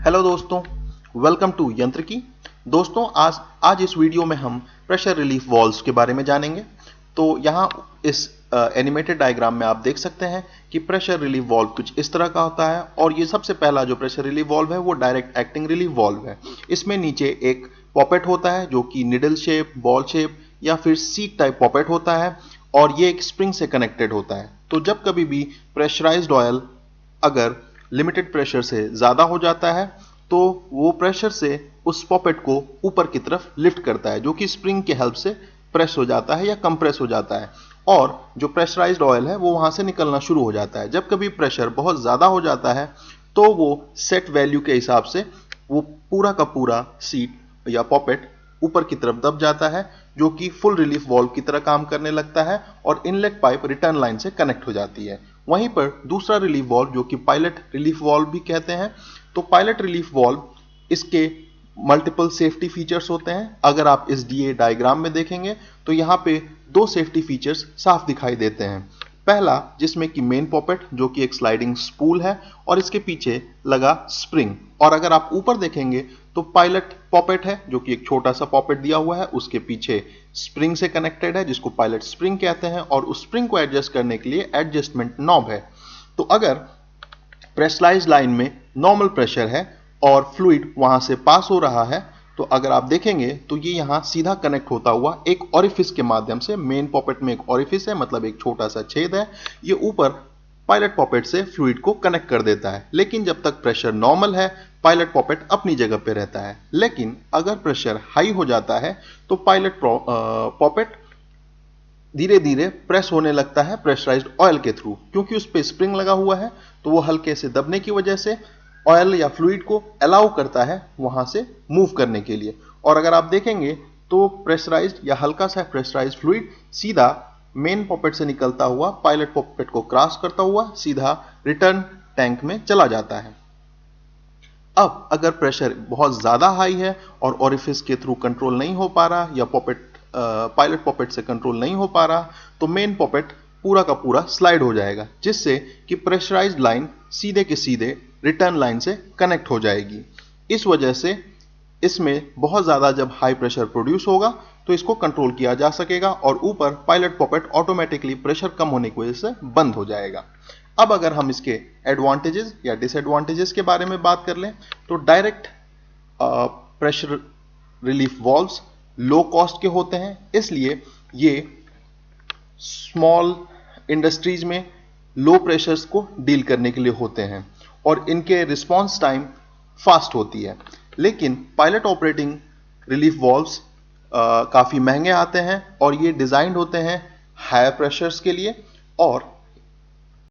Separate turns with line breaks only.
Hello दोस्तों, welcome to यंत्रिकी। दोस्तों आज इस वीडियो में हम प्रेशर रिलीफ वाल्व्स के बारे में जानेंगे। तो यहाँ इस एनिमेटेड डायग्राम में आप देख सकते हैं कि प्रेशर रिलीफ वाल्व कुछ इस तरह का होता है और ये सबसे पहला जो प्रेशर रिलीफ वाल्व है वो डायरेक्ट एक्टिंग रिलीफ वाल्व है। इसमें नीचे एक पॉपेट होता है जो कि निडल शेप, बॉल शेप या फिर सीट टाइप पॉपेट होता है और ये एक स्प्रिंग से कनेक्टेड होता है। तो जब कभी भी प्रेशराइज्ड ऑयल अगर लिमिटेड प्रेशर से ज्यादा हो जाता है तो वो प्रेशर से उस पॉपेट को ऊपर की तरफ लिफ्ट करता है, जो कि स्प्रिंग के हेल्प से प्रेस हो जाता है या कंप्रेस हो जाता है और जो प्रेशराइज्ड ऑयल है वो वहां से निकलना शुरू हो जाता है। जब कभी प्रेशर बहुत ज्यादा हो जाता है तो वो सेट वैल्यू के हिसाब से वो पूरा का पूरा सीट या पॉपेट ऊपर की तरफ दब जाता है, जो कि फुल रिलीफ वाल्व की तरह काम करने लगता है और इनलेट पाइप रिटर्न लाइन से कनेक्ट हो जाती है। वहीं पर दूसरा रिलीफ वाल्व जो कि पायलट रिलीफ वाल्व भी कहते हैं, तो पायलट रिलीफ वाल्व इसके मल्टीपल सेफ्टी फीचर्स होते हैं। अगर आप इस डीए डायग्राम में देखेंगे तो यहाँ पे दो सेफ्टी फीचर्स साफ दिखाई देते हैं। पहला जिसमें कि मेन पॉपेट जो कि एक स्लाइडिंग स्पूल है और इसके पीछे लगा स्प्रिंग, और अगर आप ऊपर देखेंगे तो पायलट पॉपेट है जो कि एक छोटा सा पॉपेट दिया हुआ है, उसके पीछे स्प्रिंग से कनेक्टेड है जिसको पायलट स्प्रिंग कहते हैं और उस स्प्रिंग को एडजस्ट करने के लिए एडजस्टमेंट नॉब है। तो अगर प्रेशराइज्ड लाइन में नॉर्मल प्रेशर है और फ्लूइड वहां से पास हो रहा है तो अगर आप देखेंगे तो ये यहां सीधा कनेक्ट होता हुआ एक ओरिफिस के माध्यम से, मेन पॉपेट में एक ओरिफिस है मतलब एक छोटा सा छेद है, ये ऊपर पायलट पॉपेट से फ्लूइड को कनेक्ट कर देता है। लेकिन जब तक प्रेशर नॉर्मल है पायलट पॉपेट अपनी जगह पे रहता है, लेकिन अगर प्रेशर हाई हो जाता है तो पायलट पॉपेट धीरे धीरे प्रेस होने लगता है प्रेशराइज्ड ऑयल के थ्रू। क्योंकि उस पे स्प्रिंग लगा हुआ है तो वो हल्के से दबने की वजह से ऑयल या फ्लूइड को अलाउ करता है वहां से मूव करने के लिए। और अगर आप देखेंगे तो प्रेशराइज्ड या हल्का सा प्रेशराइज्ड फ्लूइड सीधा मेन पॉपेट से निकलता हुआ पायलट पॉपेट को क्रॉस करता हुआ सीधा रिटर्न टैंक में चला जाता है। अब अगर प्रेशर बहुत ज्यादा हाई है और ओरिफिस के थ्रू कंट्रोल नहीं हो पा रहा या पायलट पॉपेट से कंट्रोल नहीं हो पा रहा तो मेन पॉपेट पूरा का पूरा स्लाइड हो जाएगा, जिससे कि प्रेशराइज्ड लाइन सीधे के सीधे रिटर्न लाइन से कनेक्ट हो जाएगी। इस वजह से इसमें बहुत ज्यादा जब हाई प्रेशर प्रोड्यूस होगा तो इसको कंट्रोल किया जा सकेगा और ऊपर पायलट पॉपेट ऑटोमेटिकली प्रेशर कम होने की वजह से बंद हो जाएगा। अब अगर हम इसके एडवांटेजेस या डिसएडवांटेजेस के बारे में बात कर लें तो direct pressure relief valves low cost के होते हैं, इसलिए ये स्मॉल इंडस्ट्रीज में लो प्रेशर्स को डील करने के लिए होते हैं और इनके रिस्पांस टाइम फास्ट होती है। लेकिन पायलट ऑपरेटिंग रिलीफ वाल्व्स काफी महंगे आते हैं और ये डिजाइंड होते हैं हायर प्रेशर्स के लिए और